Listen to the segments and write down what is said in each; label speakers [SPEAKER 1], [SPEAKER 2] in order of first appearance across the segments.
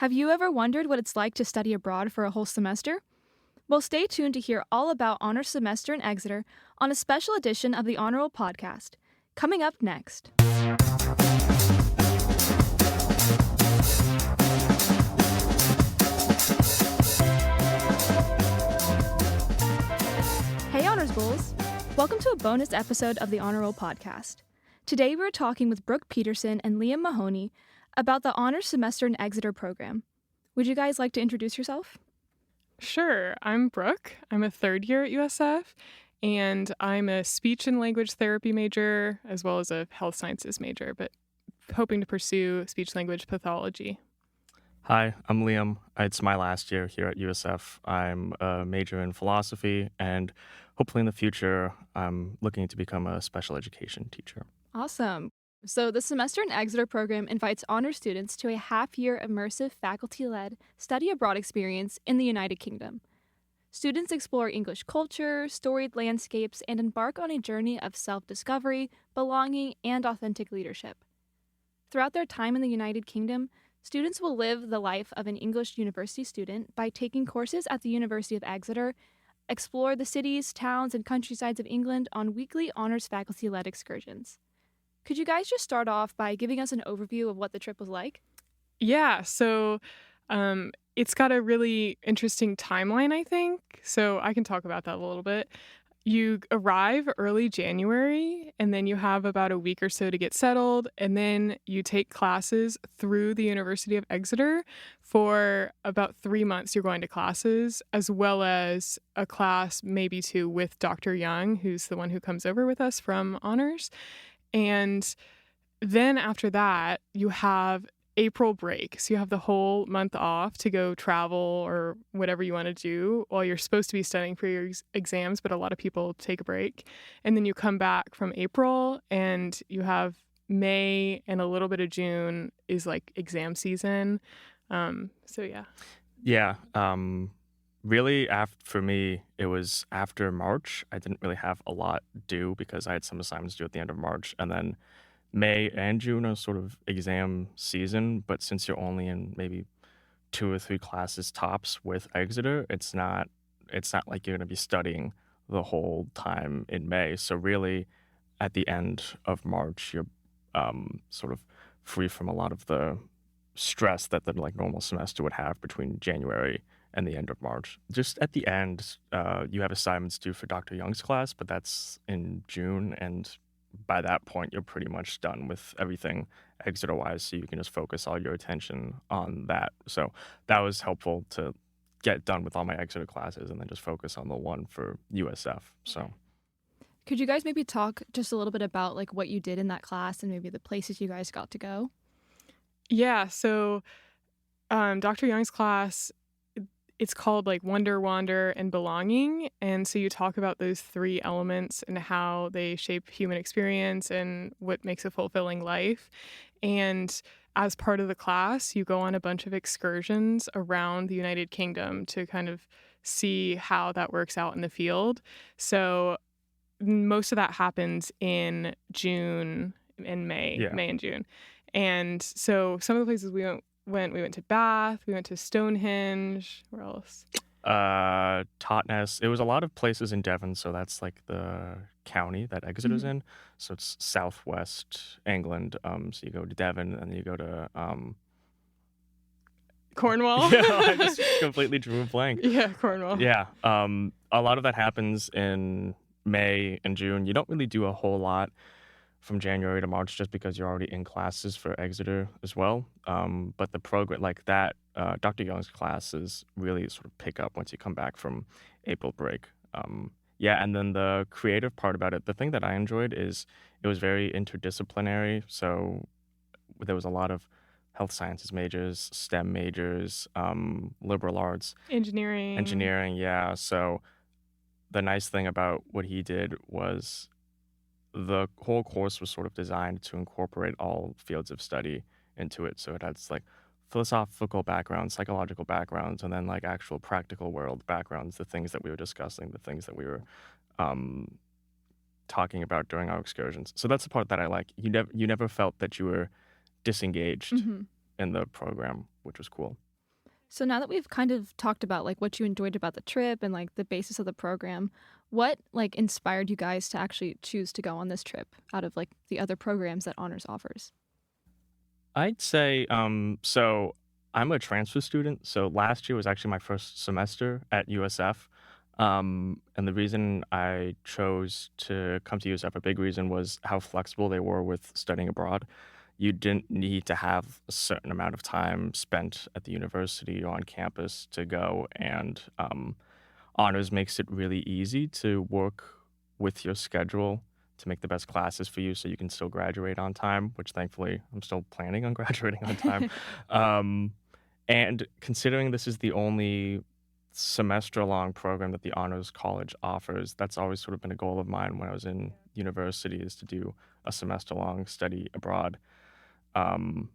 [SPEAKER 1] Have you ever wondered what it's like to study abroad for a whole semester? Well, stay tuned to hear all about Honor Semester in Exeter on a special edition of the Honor Roll podcast, coming up next. Hey, Honors Bulls! Welcome to a bonus episode of the Honor Roll podcast. Today we're talking with Brooke Petersen and Liam Mahony about the Honor Semester in Exeter program. Would you guys like to introduce yourself?
[SPEAKER 2] Sure. I'm Brooke. I'm a third year at USF, and I'm a speech and language therapy major as well as a health sciences major, but hoping to pursue speech language pathology.
[SPEAKER 3] Hi, I'm Liam. It's my last year here at USF. I'm a major in philosophy, and hopefully in the future, I'm looking to become a special education teacher.
[SPEAKER 1] Awesome. So the Semester in Exeter program invites honor students to a half-year immersive faculty-led study abroad experience in the United Kingdom. Students explore English culture, storied landscapes, and embark on a journey of self-discovery, belonging, and authentic leadership. Throughout their time in the United Kingdom, students will live the life of an English university student by taking courses at the University of Exeter, explore the cities, towns, and countrysides of England on weekly honors faculty-led excursions. Could you guys just start off by giving us an overview of what the trip was like?
[SPEAKER 2] Yeah, so it's got a really interesting timeline, I think. So I can talk about that a little bit. You arrive early January, and then you have about a week or so to get settled, and then you take classes through the University of Exeter for about 3 months. You're going to classes, as well as a class, maybe two, with Dr. Young, who's the one who comes over with us from Honors. And then after that, you have April break. So you have the whole month off to go travel or whatever you want to do while you're supposed to be studying for your exams, but a lot of people take a break. And then you come back from April and you have May and a little bit of June is like exam season. Yeah.
[SPEAKER 3] Yeah, really, for me, it was after March. I didn't really have a lot due because I had some assignments due at the end of March, and then May and June are sort of exam season, but since you're only in maybe 2 or 3 classes tops with Exeter, it's not like you're going to be studying the whole time in May. So really, at the end of March, you're sort of free from a lot of the stress that the like normal semester would have between January and the end of March. Just at the end, you have assignments due for Dr. Young's class, but that's in June, and by that point, you're pretty much done with everything Exeter-wise, so you can just focus all your attention on that. So that was helpful to get done with all my Exeter classes and then just focus on the one for USF. So,
[SPEAKER 1] Could you guys maybe talk just a little bit about like what you did in that class and maybe the places you guys got to go?
[SPEAKER 2] Yeah, so Dr. Young's class, it's called like Wonder, Wander, and Belonging. And so you talk about those 3 elements and how they shape human experience and what makes a fulfilling life. And as part of the class, you go on a bunch of excursions around the United Kingdom to kind of see how that works out in the field. So most of that happens in June and May,
[SPEAKER 3] yeah.
[SPEAKER 2] May and June. And so some of the places we went to Bath, we went to Stonehenge, where else?
[SPEAKER 3] Totnes. It was a lot of places in Devon, so that's like the county that Exeter's in. So it's southwest England. So you go to Devon, and then you go to
[SPEAKER 2] Cornwall.
[SPEAKER 3] yeah, I just completely drew a blank.
[SPEAKER 2] Yeah, Cornwall.
[SPEAKER 3] Yeah, a lot of that happens in May and June. You don't really do a whole lot from January to March just because you're already in classes for Exeter as well. But the program like that, Dr. Young's classes really sort of pick up once you come back from April break. Yeah, and then the creative part about it, the thing that I enjoyed is it was very interdisciplinary. So there was a lot of health sciences majors, STEM majors, liberal arts,
[SPEAKER 2] Engineering.
[SPEAKER 3] yeah. So the nice thing about what he did was the whole course was sort of designed to incorporate all fields of study into it. So it has like philosophical backgrounds, psychological backgrounds, and then like actual practical world backgrounds, the things that we were discussing, the things that we were talking about during our excursions. So that's the part that I like. You never felt that you were disengaged in the program, which was cool.
[SPEAKER 1] So now that we've kind of talked about like what you enjoyed about the trip and like the basis of the program, what like inspired you guys to actually choose to go on this trip out of like the other programs that Honors offers?
[SPEAKER 3] I'd say, so I'm a transfer student. So last year was actually my first semester at USF. And the reason I chose to come to USF, a big reason was how flexible they were with studying abroad. You didn't need to have a certain amount of time spent at the university or on campus to go. And honors makes it really easy to work with your schedule to make the best classes for you so you can still graduate on time, which thankfully I'm still planning on graduating on time. Um, and considering this is the only semester long program that the Honors College offers, that's always sort of been a goal of mine when I was in university is to do a semester long study abroad. Um,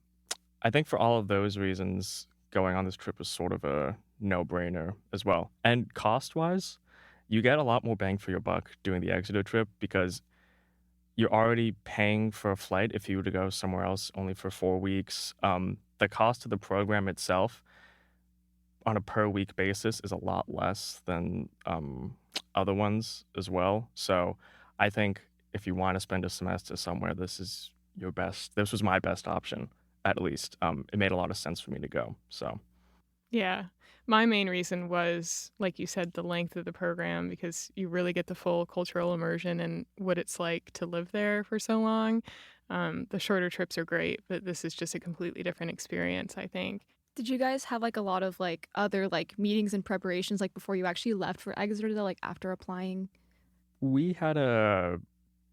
[SPEAKER 3] I think for all of those reasons, going on this trip was sort of a no brainer as well. And cost wise, you get a lot more bang for your buck doing the Exeter trip because you're already paying for a flight if you were to go somewhere else only for 4 weeks. The cost of the program itself on a per week basis is a lot less than other ones as well. So I think if you want to spend a semester somewhere, this is your best. This was my best option, at least. It made a lot of sense for me to go. So
[SPEAKER 2] Yeah. My main reason was, like you said, the length of the program because you really get the full cultural immersion and what it's like to live there for so long. The shorter trips are great, but this is just a completely different experience, I think.
[SPEAKER 1] Did you guys have like a lot of like other like meetings and preparations like before you actually left for Exeter to like after applying?
[SPEAKER 3] we had a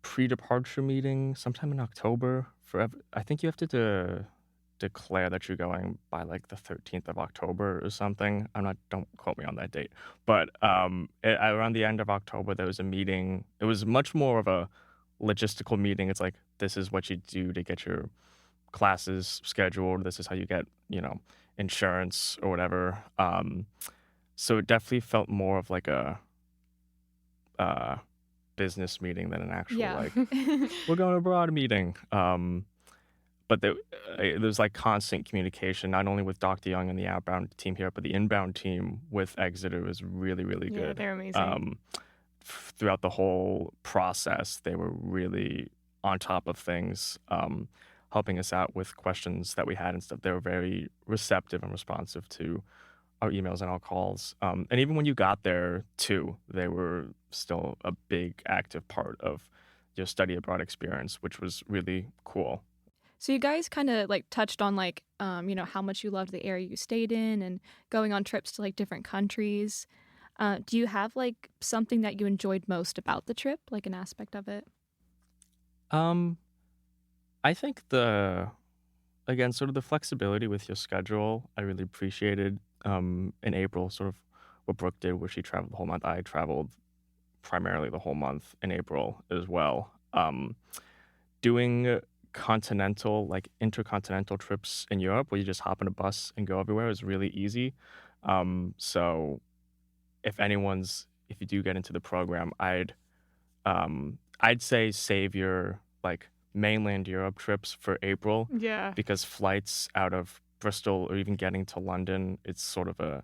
[SPEAKER 3] pre-departure meeting sometime in October. I think you have to declare that you're going by like the 13th of October or something. I'm not. Don't quote me on that date. But around the end of October, there was a meeting. It was much more of a logistical meeting. It's like this is what you do to get your classes scheduled. This is how you get insurance or whatever. So it definitely felt more of like a uh, business meeting than an actual
[SPEAKER 1] Yeah.
[SPEAKER 3] like we're going abroad meeting. But there's like constant communication, not only with Dr. Young and the outbound team here, but the inbound team with Exeter was really, really
[SPEAKER 2] Yeah,
[SPEAKER 3] good.
[SPEAKER 2] they're amazing.
[SPEAKER 3] Throughout the whole process, they were really on top of things, helping us out with questions that we had and stuff. They were very receptive and responsive to our emails and our calls. And even when you got there too, they were still a big active part of your study abroad experience, which was really cool.
[SPEAKER 1] So you guys kind of like touched on like how much you loved the area you stayed in and going on trips to like different countries. Do you have like something that you enjoyed most about the trip, like an aspect of it?
[SPEAKER 3] Um, I think again, sort of the flexibility with your schedule, I really appreciated. In April, sort of what Brooke did, where she traveled the whole month. I traveled primarily the whole month in April as well. Doing continental, like intercontinental trips in Europe, where you just hop in a bus and go everywhere, is really easy. So if you do get into the program, I'd say save your like mainland Europe trips for April
[SPEAKER 2] Yeah.
[SPEAKER 3] because flights out of Bristol or even getting to London, it's sort of a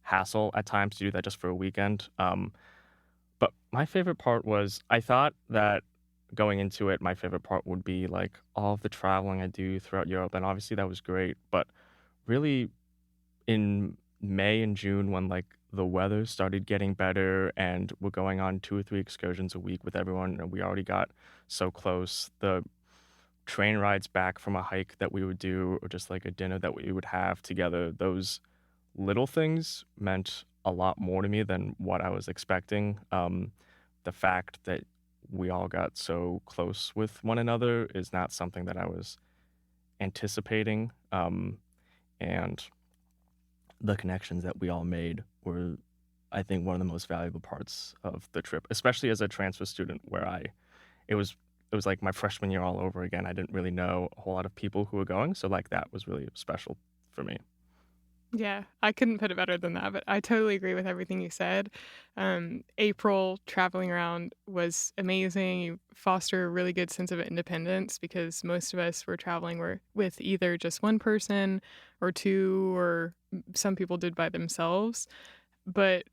[SPEAKER 3] hassle at times to do that just for a weekend. But my favorite part was I thought that going into it, my favorite part would be like all of the traveling I do throughout Europe, and obviously that was great. But really, in May and June when like the weather started getting better and we're going on 2 or 3 excursions a week with everyone and we already got so close. The train rides back from a hike that we would do or just like a dinner that we would have together, those little things meant a lot more to me than what I was expecting. The fact that we all got so close with one another is not something that I was anticipating. And the connections that we all made were, I think, one of the most valuable parts of the trip, especially as a transfer student, where it was it was like my freshman year all over again. I didn't really know a whole lot of people who were going, so like that was really special for me.
[SPEAKER 2] Yeah, I couldn't put it better than that, but I totally agree with everything you said. April traveling around was amazing. You foster a really good sense of independence because most of us were traveling with either just one person or two, or some people did by themselves. But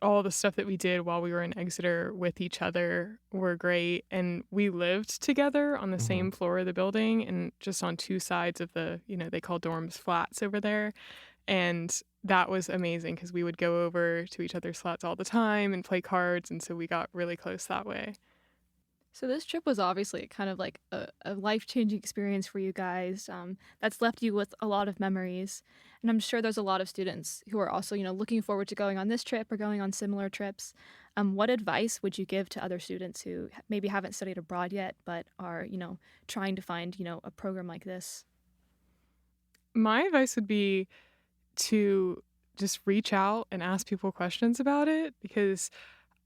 [SPEAKER 2] all the stuff that we did while we were in Exeter with each other were great. And we lived together on the
[SPEAKER 3] Hmm.
[SPEAKER 2] same floor of the building and just on two sides of they call dorms flats over there. And that was amazing because we would go over to each other's flats all the time and play cards. And so we got really close that way.
[SPEAKER 1] So this trip was obviously kind of like a life-changing experience for you guys, that's left you with a lot of memories. And I'm sure there's a lot of students who are also, looking forward to going on this trip or going on similar trips. What advice would you give to other students who maybe haven't studied abroad yet, but are, trying to find, a program like this?
[SPEAKER 2] My advice would be to just reach out and ask people questions about it because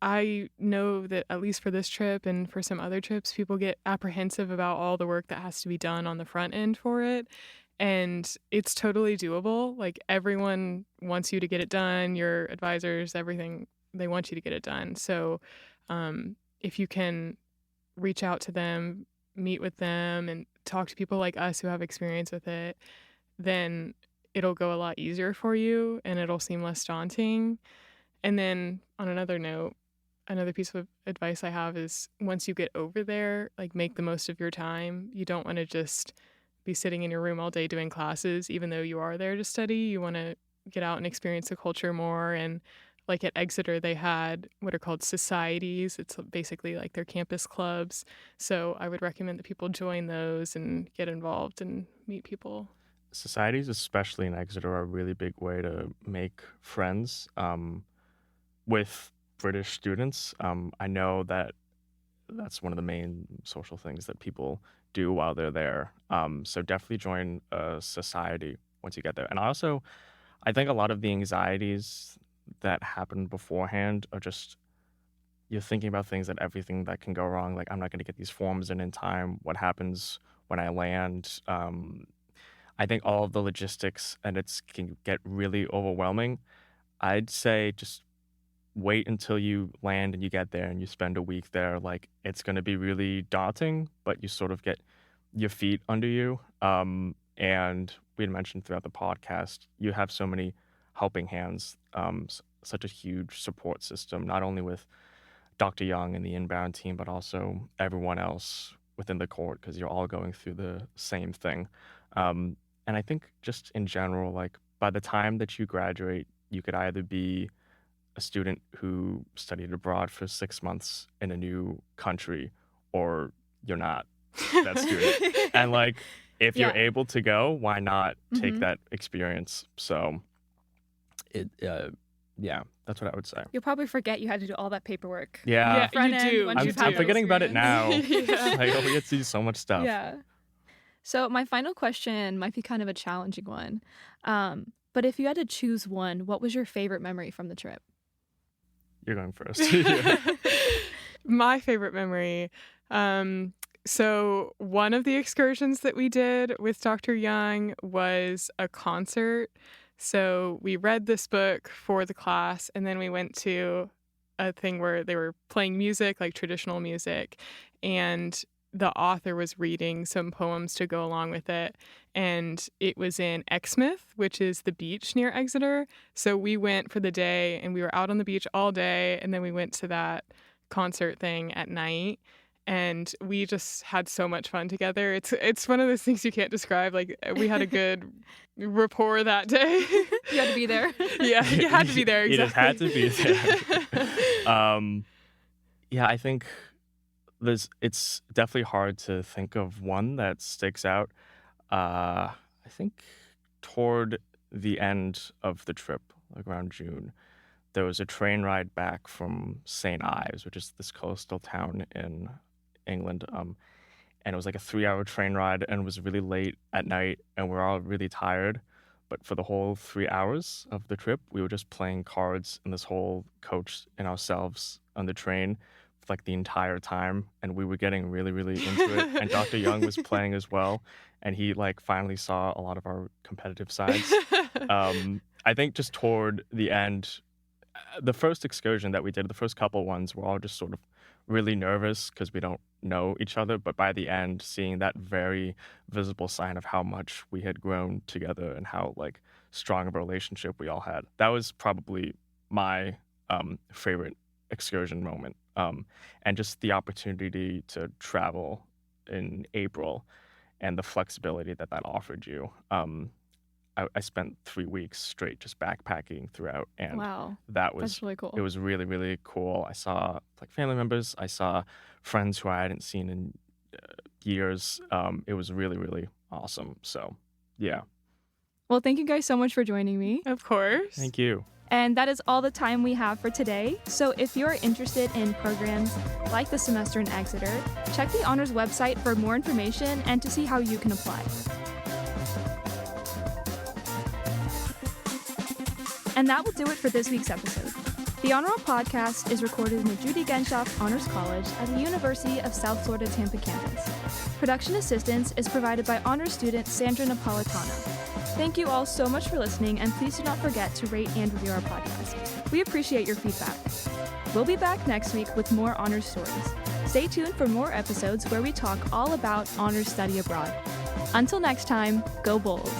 [SPEAKER 2] I know that at least for this trip and for some other trips, people get apprehensive about all the work that has to be done on the front end for it. And it's totally doable. Like everyone wants you to get it done, your advisors, everything, they want you to get it done. So if you can reach out to them, meet with them, and talk to people like us who have experience with it, then it'll go a lot easier for you and it'll seem less daunting. And then on another note, another piece of advice I have is once you get over there, like make the most of your time. You don't want to just be sitting in your room all day doing classes, even though you are there to study. You want to get out and experience the culture more. And like at Exeter, they had what are called societies. It's basically like their campus clubs. So I would recommend that people join those and get involved and meet people.
[SPEAKER 3] Societies, especially in Exeter, are a really big way to make friends with British students. I know that that's one of the main social things that people do while they're there. So definitely join a society once you get there. And I think a lot of the anxieties that happen beforehand are just you're thinking about things that everything that can go wrong. Like I'm not going to get these forms in time. What happens when I land? I think all of the logistics and it can get really overwhelming. I'd say just wait until you land and you get there and you spend a week there. Like it's going to be really daunting, but you sort of get your feet under you. And we had mentioned throughout the podcast, you have so many helping hands, such a huge support system, not only with Dr. Young and the inbound team, but also everyone else within the court because you're all going through the same thing. And I think just in general, like by the time that you graduate, you could either be a student who studied abroad for 6 months in a new country, or you're not that student. And like, if you're
[SPEAKER 1] Yeah.
[SPEAKER 3] able to go, why not take
[SPEAKER 1] Mhm.
[SPEAKER 3] that experience? So, yeah, that's what I would say.
[SPEAKER 1] You'll probably forget you had to do all that paperwork.
[SPEAKER 3] Yeah,
[SPEAKER 2] Yeah,
[SPEAKER 1] Front
[SPEAKER 2] you
[SPEAKER 1] end,
[SPEAKER 2] do.
[SPEAKER 1] once
[SPEAKER 3] I'm,
[SPEAKER 1] you've
[SPEAKER 2] You
[SPEAKER 1] had
[SPEAKER 3] I'm
[SPEAKER 2] do.
[SPEAKER 1] that
[SPEAKER 3] forgetting about it now.
[SPEAKER 1] experience.
[SPEAKER 2] Yeah.
[SPEAKER 3] Like, oh, we get to do so much stuff.
[SPEAKER 1] Yeah. So my final question might be kind of a challenging one. But if you had to choose one, what was your favorite memory from the trip?
[SPEAKER 3] You're going first. Yeah.
[SPEAKER 2] My favorite memory. So one of the excursions that we did with Dr. Young was a concert. So we read this book for the class, and then we went to a thing where they were playing music, like traditional music, and the author was reading some poems to go along with it. And it was in Exmouth, which is the beach near Exeter. So we went for the day, and we were out on the beach all day, and then we went to that concert thing at night. And we just had so much fun together. It's one of those things you can't describe. Like we had a good rapport that day.
[SPEAKER 1] You had to be there.
[SPEAKER 2] Yeah, you had to be there.
[SPEAKER 3] You just had to be
[SPEAKER 2] Exactly.
[SPEAKER 3] there. Yeah, I think it's definitely hard to think of one that sticks out. I think toward the end of the trip, like around June, there was a train ride back from St. Ives, which is this coastal town in England. And it was like a 3-hour train ride and it was really late at night and we were all really tired. But for the whole 3 hours of the trip, we were just playing cards in this whole coach and ourselves on the train for like the entire time. And we were getting really, really into it. And Dr. Young was playing as well. And he like finally saw a lot of our competitive sides. I think just toward the end, the first excursion that we did, the first couple ones, we're all just sort of really nervous because we don't know each other. But by the end, seeing that very visible sign of how much we had grown together and how like strong of a relationship we all had, that was probably my favorite excursion moment. And just the opportunity to travel in April and the flexibility that that offered you. I spent 3 weeks straight just backpacking throughout, and
[SPEAKER 1] Wow.
[SPEAKER 3] that
[SPEAKER 1] That's
[SPEAKER 3] was
[SPEAKER 1] really cool.
[SPEAKER 3] it was really really cool. I saw like family members, I saw friends who I hadn't seen in years. It was really really awesome. So yeah,
[SPEAKER 1] Well, thank you guys so much for joining me.
[SPEAKER 2] Of course.
[SPEAKER 3] thank you.
[SPEAKER 1] And that is all the time we have for today. So if you're interested in programs like the Semester in Exeter, check the Honors website for more information and to see how you can apply. And that will do it for this week's episode. The Honor Roll podcast is recorded in the Judy Genshaft Honors College at the University of South Florida Tampa campus. Production assistance is provided by honors student Sandra Napolitano. Thank you all so much for listening, and please do not forget to rate and review our podcast. We appreciate your feedback. We'll be back next week with more honors stories. Stay tuned for more episodes where we talk all about honors study abroad. Until next time, go Bulls!